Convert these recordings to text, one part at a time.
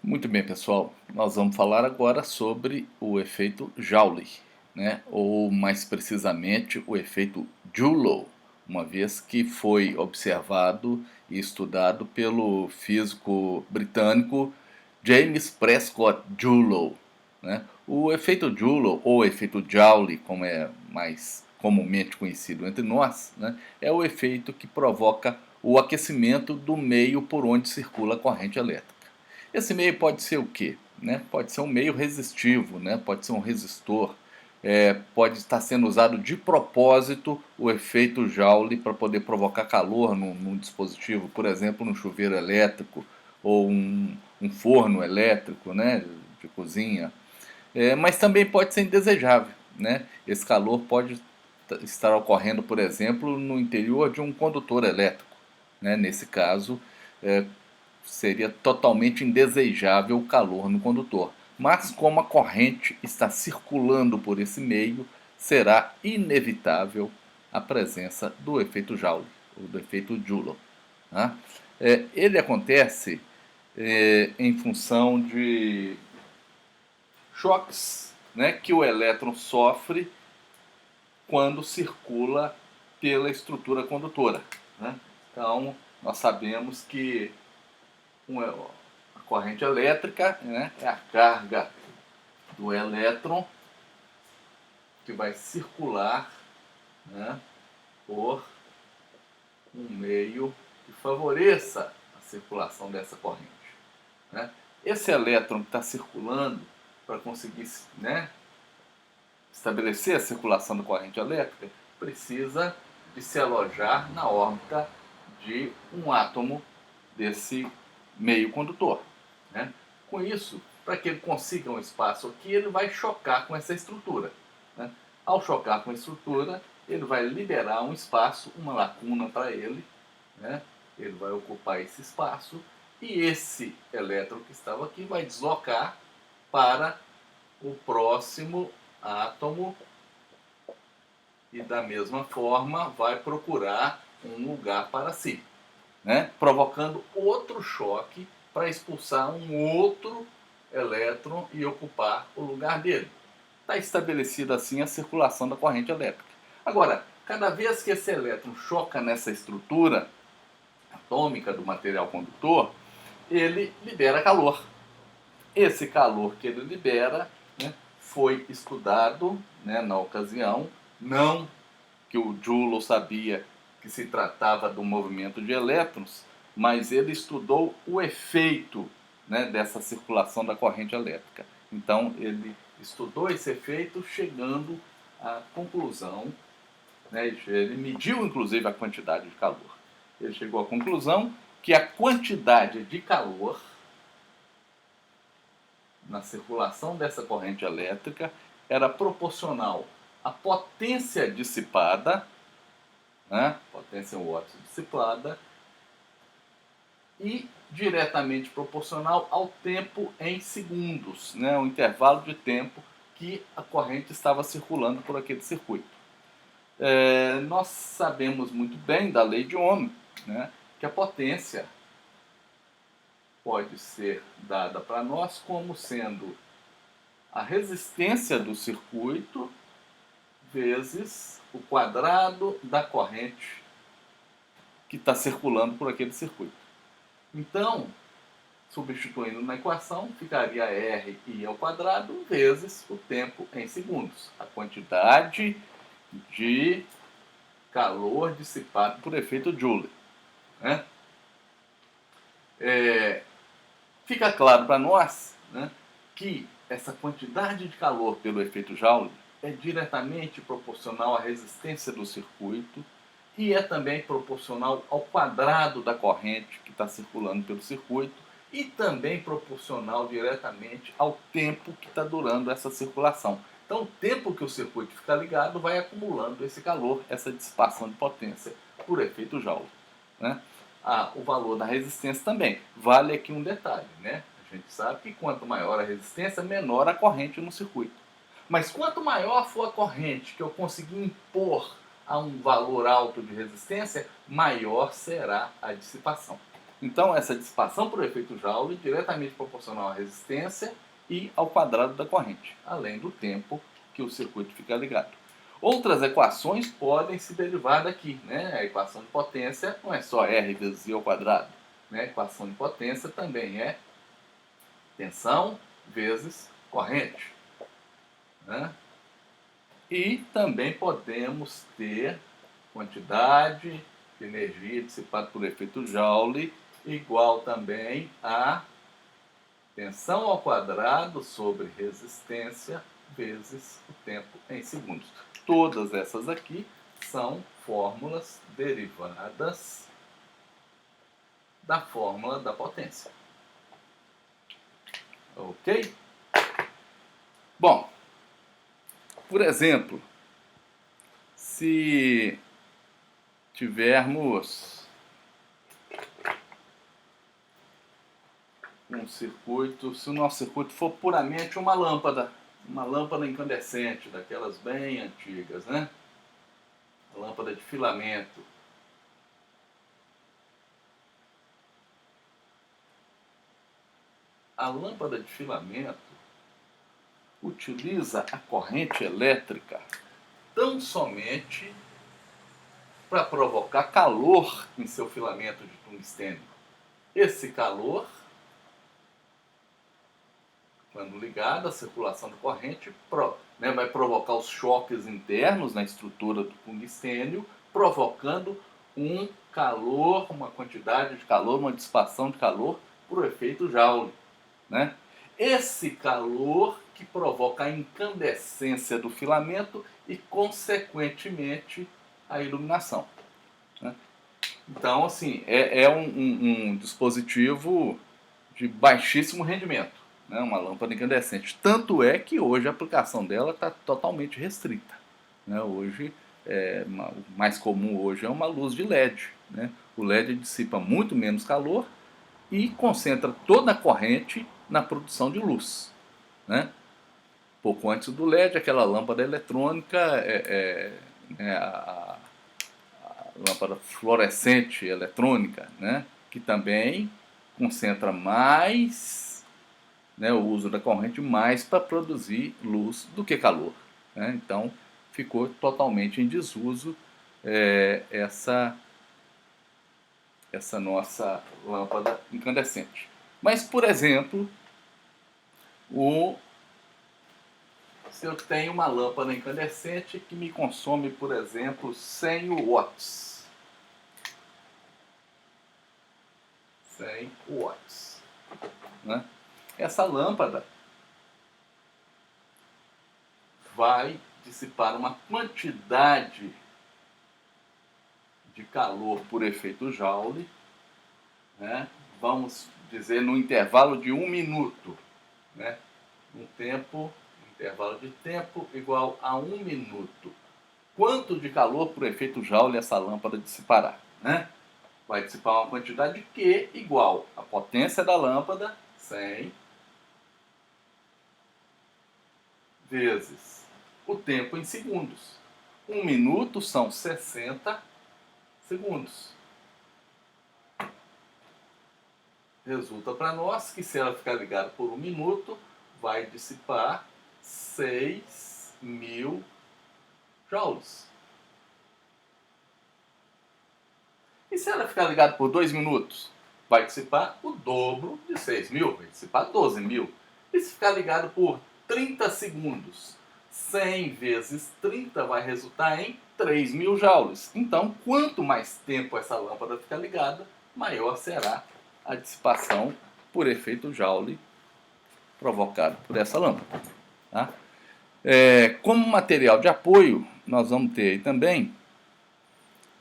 Muito bem, pessoal. Nós vamos falar agora sobre o efeito Joule, né? Ou mais precisamente o efeito Joule, uma vez que foi observado e estudado pelo físico britânico James Prescott Joule, né? O efeito Joule, ou efeito Joule, como é mais comumente conhecido entre nós, né? É o efeito que provoca o aquecimento do meio por onde circula a corrente elétrica. Esse meio pode ser o quê? Né? Pode ser um meio resistivo, né? Pode ser um resistor, pode estar sendo usado de propósito o efeito Joule para poder provocar calor num dispositivo, por exemplo, no chuveiro elétrico ou um forno elétrico, né? De cozinha. Mas também pode ser indesejável, né? Esse calor pode estar ocorrendo, por exemplo, no interior de um condutor elétrico, né? Nesse caso, é, seria totalmente indesejável o calor no condutor. Mas como a corrente está circulando por esse meio, será inevitável a presença do efeito Joule, ou do efeito Joule. Tá? Ele acontece em função de choques, né, que o elétron sofre quando circula pela estrutura condutora. Né? Então, nós sabemos que a corrente elétrica, né, é a carga do elétron que vai circular, né, por um meio que favoreça a circulação dessa corrente. Né? Esse elétron que está circulando para conseguir, né, estabelecer a circulação da corrente elétrica precisa de se alojar na órbita de um átomo desse meio condutor. Né? Com isso, para que ele consiga um espaço aqui, ele vai chocar com essa estrutura. Né? Ao chocar com a estrutura, ele vai liberar um espaço, uma lacuna para ele, né? Ele vai ocupar esse espaço e esse elétron que estava aqui vai deslocar para o próximo átomo e da mesma forma vai procurar um lugar para si, né? Provocando outro choque para expulsar um outro elétron e ocupar o lugar dele. Está estabelecida assim a circulação da corrente elétrica. Agora, cada vez que esse elétron choca nessa estrutura atômica do material condutor, ele libera calor. Esse calor que ele libera, né, foi estudado, né, na ocasião, não que o Joule sabia que se tratava do movimento de elétrons, mas ele estudou o efeito, né, dessa circulação da corrente elétrica. Então ele estudou esse efeito chegando à conclusão, né, ele mediu inclusive a quantidade de calor. Ele chegou à conclusão que a quantidade de calor na circulação dessa corrente elétrica era proporcional à potência dissipada, né, potência Watt dissipada, e diretamente proporcional ao tempo em segundos, né, o intervalo de tempo que a corrente estava circulando por aquele circuito. Nós sabemos muito bem da lei de Ohm, né, que a potência pode ser dada para nós como sendo a resistência do circuito vezes o quadrado da corrente que está circulando por aquele circuito. Então, substituindo na equação, ficaria R I ao quadrado vezes o tempo em segundos, a quantidade de calor dissipado por efeito Joule. Né? Fica claro para nós, né, que essa quantidade de calor pelo efeito Joule é diretamente proporcional à resistência do circuito e é também proporcional ao quadrado da corrente que está circulando pelo circuito e também proporcional diretamente ao tempo que está durando essa circulação. Então, o tempo que o circuito fica ligado vai acumulando esse calor, essa dissipação de potência por efeito Joule. Né? O valor da resistência também. Vale aqui um detalhe, né? A gente sabe que quanto maior a resistência, menor a corrente no circuito. Mas quanto maior for a corrente que eu conseguir impor a um valor alto de resistência, maior será a dissipação. Então, essa dissipação por efeito Joule é diretamente proporcional à resistência e ao quadrado da corrente, além do tempo que o circuito fica ligado. Outras equações podem se derivar daqui, né? A equação de potência não é só R vezes I ao quadrado, né? A equação de potência também é tensão vezes corrente, né? E também podemos ter quantidade de energia dissipada por efeito Joule igual também a tensão ao quadrado sobre resistência vezes o tempo em segundos. Todas essas aqui são fórmulas derivadas da fórmula da potência. Ok? Bom, por exemplo, se tivermos um circuito, se o nosso circuito for puramente uma lâmpada incandescente, daquelas bem antigas, né? A lâmpada de filamento. A lâmpada de filamento utiliza a corrente elétrica tão somente para provocar calor em seu filamento de tungstênio. Esse calor, quando ligado à circulação da corrente, vai provocar os choques internos na estrutura do tungstênio, provocando um calor, uma quantidade de calor, uma dissipação de calor por efeito Joule, né? Esse calor que provoca a incandescência do filamento e, consequentemente, a iluminação, né? Então, assim, é um dispositivo de baixíssimo rendimento, né? Uma lâmpada incandescente. Tanto é que hoje a aplicação dela está totalmente restrita, né? Hoje, o mais comum hoje é uma luz de LED, né? O LED dissipa muito menos calor e concentra toda a corrente na produção de luz, né? Pouco antes do LED, aquela lâmpada eletrônica, a lâmpada fluorescente eletrônica, né? Que também concentra mais, né, o uso da corrente mais para produzir luz do que calor, né? Então ficou totalmente em desuso essa nossa lâmpada incandescente. Mas, por exemplo, se eu tenho uma lâmpada incandescente que me consome, por exemplo, 100 watts. 100 watts. Né? Essa lâmpada vai dissipar uma quantidade de calor por efeito Joule, né? Vamos dizer no intervalo de 1 minuto, né? Intervalo de tempo igual a 1 minuto. Quanto de calor por efeito Joule essa lâmpada dissipará, né? Vai dissipar uma quantidade de Q igual a potência da lâmpada, 100, vezes o tempo em segundos. 1 minuto são 60 segundos. Resulta para nós que, se ela ficar ligada por 1 minuto, vai dissipar 6.000 joules. E se ela ficar ligada por 2 minutos, vai dissipar o dobro de 6.000, vai dissipar 12.000. E se ficar ligado por 30 segundos, 100 vezes 30 vai resultar em 3.000 joules. Então, quanto mais tempo essa lâmpada ficar ligada, maior será a dissipação por efeito Joule provocado por essa lâmpada. Tá? Como material de apoio, nós vamos ter aí também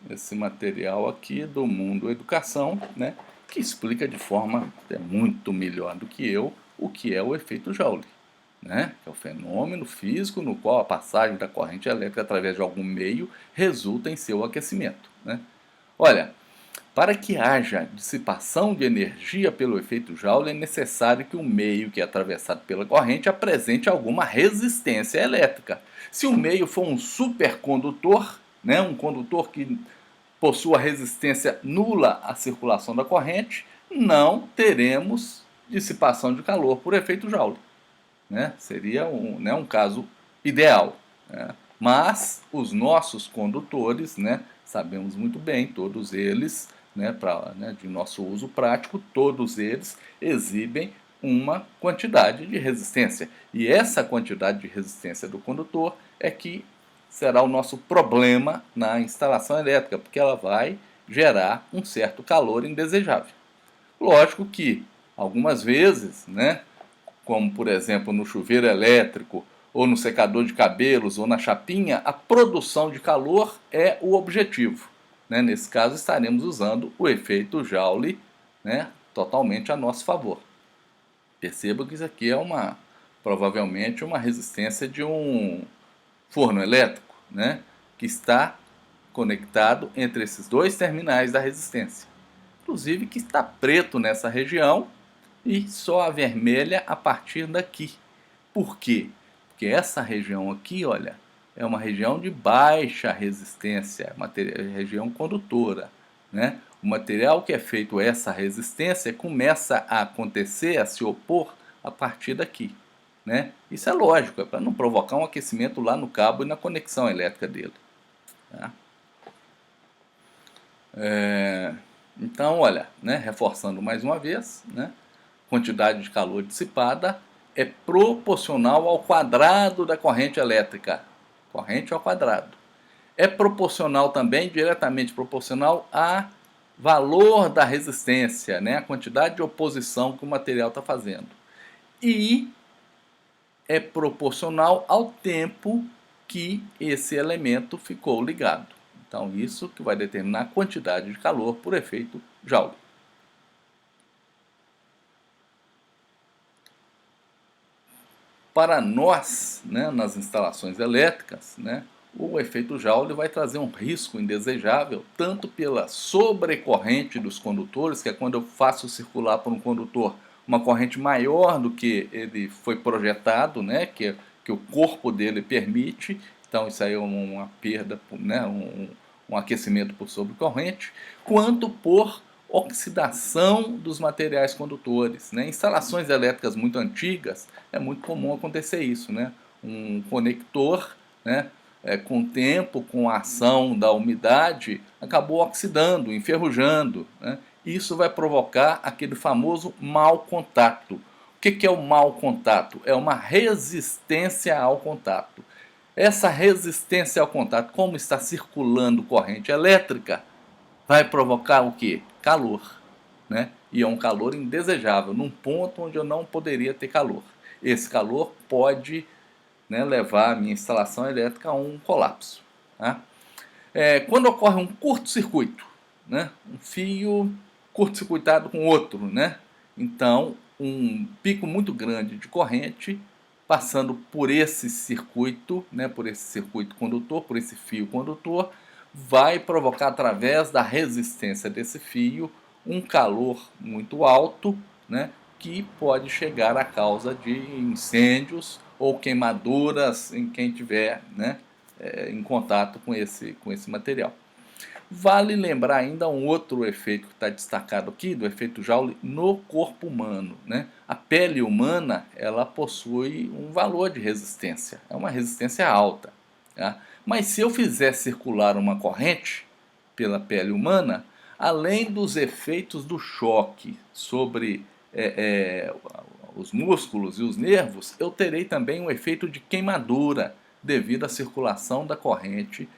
esse material aqui do Mundo Educação, né, que explica de forma até muito melhor do que eu o que é o efeito Joule, né, que é o fenômeno físico no qual a passagem da corrente elétrica através de algum meio resulta em seu aquecimento, né. Olha, para que haja dissipação de energia pelo efeito Joule, é necessário que o meio que é atravessado pela corrente apresente alguma resistência elétrica. Se o meio for um supercondutor, né, um condutor que possua resistência nula à circulação da corrente, não teremos dissipação de calor por efeito Joule, né? Seria um caso ideal, né? Mas os nossos condutores, né, sabemos muito bem, todos eles, né, de nosso uso prático, todos eles exibem uma quantidade de resistência. E essa quantidade de resistência do condutor é que será o nosso problema na instalação elétrica, porque ela vai gerar um certo calor indesejável. Lógico que algumas vezes, né, como por exemplo no chuveiro elétrico, ou no secador de cabelos, ou na chapinha, a produção de calor é o objetivo, né? Nesse caso estaremos usando o efeito Joule, né, totalmente a nosso favor. Perceba que isso aqui é provavelmente uma resistência de um forno elétrico, né, que está conectado entre esses dois terminais da resistência. Inclusive que está preto nessa região e só avermelha a partir daqui. Por quê? Porque essa região aqui, olha, é uma região de baixa resistência, região condutora, né? O material que é feito essa resistência começa a acontecer, a se opor a partir daqui, né? Isso é lógico, é para não provocar um aquecimento lá no cabo e na conexão elétrica dele, tá? Então, olha, né, reforçando mais uma vez, né, quantidade de calor dissipada é proporcional ao quadrado da corrente elétrica. Corrente ao quadrado. É proporcional também, diretamente proporcional a valor da resistência, né, a quantidade de oposição que o material está fazendo. E é proporcional ao tempo que esse elemento ficou ligado. Então, isso que vai determinar a quantidade de calor por efeito Joule. Para nós, né, nas instalações elétricas, né, o efeito Joule vai trazer um risco indesejável, tanto pela sobrecorrente dos condutores, que é quando eu faço circular por um condutor uma corrente maior do que ele foi projetado, né, que o corpo dele permite. Então isso aí é uma perda, né, um aquecimento por sobrecorrente, quanto por oxidação dos materiais condutores, né? Em instalações elétricas muito antigas é muito comum acontecer isso, né? Um conector, né, com o tempo, com a ação da umidade, acabou oxidando, enferrujando, né? Isso vai provocar aquele famoso mau contato. O que é o mau contato? É uma resistência ao contato. Essa resistência ao contato, como está circulando corrente elétrica, vai provocar o quê? Calor, né? E é um calor indesejável, num ponto onde eu não poderia ter calor. Esse calor pode, né, levar a minha instalação elétrica a um colapso, tá? Quando ocorre um curto-circuito, né, um fio curto-circuitado com outro, né, então um pico muito grande de corrente passando por esse circuito, né, por esse circuito condutor, por esse fio condutor, vai provocar através da resistência desse fio um calor muito alto, né, que pode chegar à causa de incêndios ou queimaduras em quem tiver, né, em contato com esse material. Vale lembrar ainda um outro efeito que está destacado aqui, do efeito Joule no corpo humano, né? A pele humana, ela possui um valor de resistência, é uma resistência alta, tá? Mas se eu fizer circular uma corrente pela pele humana, além dos efeitos do choque sobre os músculos e os nervos, eu terei também um efeito de queimadura devido à circulação da corrente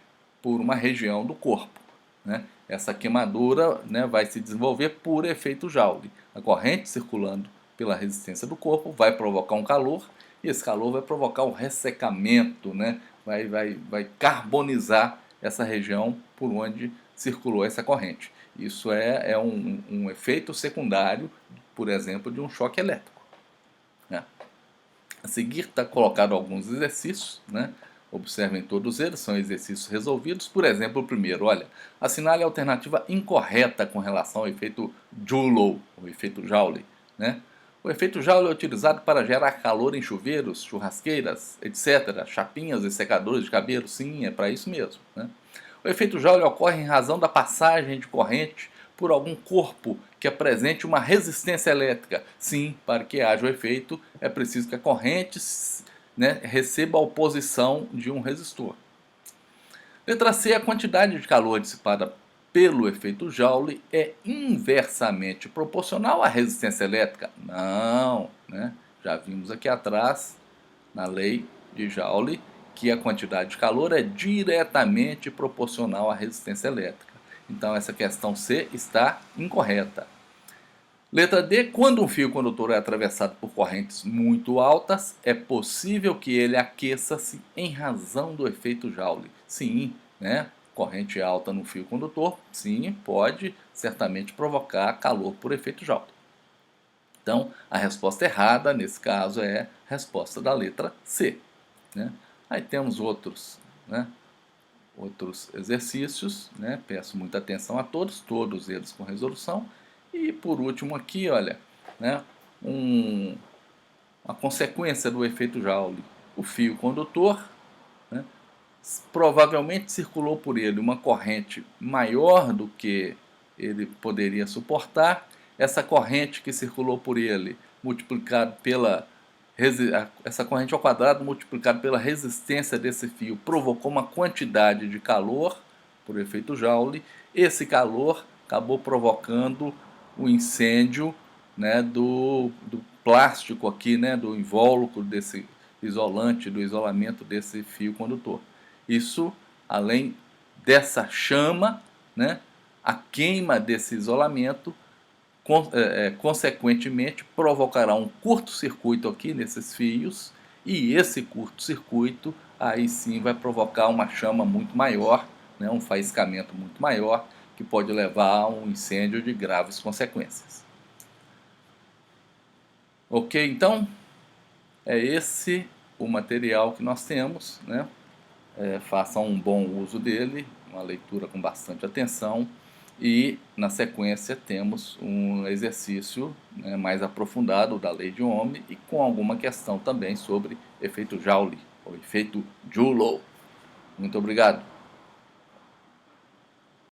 por uma região do corpo, né? Essa queimadura, né, vai se desenvolver por efeito Joule. A corrente circulando pela resistência do corpo vai provocar um calor, e esse calor vai provocar um ressecamento, né? vai carbonizar essa região por onde circulou essa corrente. Isso é um efeito secundário, por exemplo, de um choque elétrico, né? A seguir está colocado alguns exercícios, né? Observem todos eles, são exercícios resolvidos. Por exemplo, o primeiro, olha, assinale a alternativa incorreta com relação ao efeito Joule, o efeito Joule, né? O efeito Joule é utilizado para gerar calor em chuveiros, churrasqueiras, etc., chapinhas e secadores de cabelo. Sim, é para isso mesmo, né? O efeito Joule ocorre em razão da passagem de corrente por algum corpo que apresente uma resistência elétrica. Sim, para que haja o efeito, é preciso que a corrente, né, receba a oposição de um resistor. Letra C. A quantidade de calor dissipada pelo efeito Joule é inversamente proporcional à resistência elétrica? Não, né? Já vimos aqui atrás, na lei de Joule, que a quantidade de calor é diretamente proporcional à resistência elétrica. Então essa questão C está incorreta. Letra D. Quando um fio condutor é atravessado por correntes muito altas, é possível que ele aqueça-se em razão do efeito Joule. Sim, né? Corrente alta no fio condutor, sim, pode certamente provocar calor por efeito Joule. Então, a resposta errada, nesse caso, é a resposta da letra C. Né? Aí temos outros, né? Outros exercícios, né? Peço muita atenção a todos eles com resolução. E por último aqui, olha, né? Uma consequência do efeito Joule. O fio condutor, né? Provavelmente circulou por ele uma corrente maior do que ele poderia suportar. Essa corrente que circulou por ele, multiplicado pela essa corrente ao quadrado multiplicado pela resistência desse fio, provocou uma quantidade de calor por efeito Joule. Esse calor acabou provocando o incêndio, né, do plástico aqui, né, do invólucro desse isolante, do isolamento desse fio condutor. Isso, além dessa chama, né, a queima desse isolamento, consequentemente, provocará um curto-circuito aqui nesses fios, e esse curto-circuito aí sim vai provocar uma chama muito maior, né, um faiscamento muito maior, que pode levar a um incêndio de graves consequências. Ok, então, é esse o material que nós temos, né? Façam um bom uso dele, uma leitura com bastante atenção, e na sequência temos um exercício, né, mais aprofundado da lei de Ohm e com alguma questão também sobre efeito Joule, ou efeito Joule. Muito obrigado.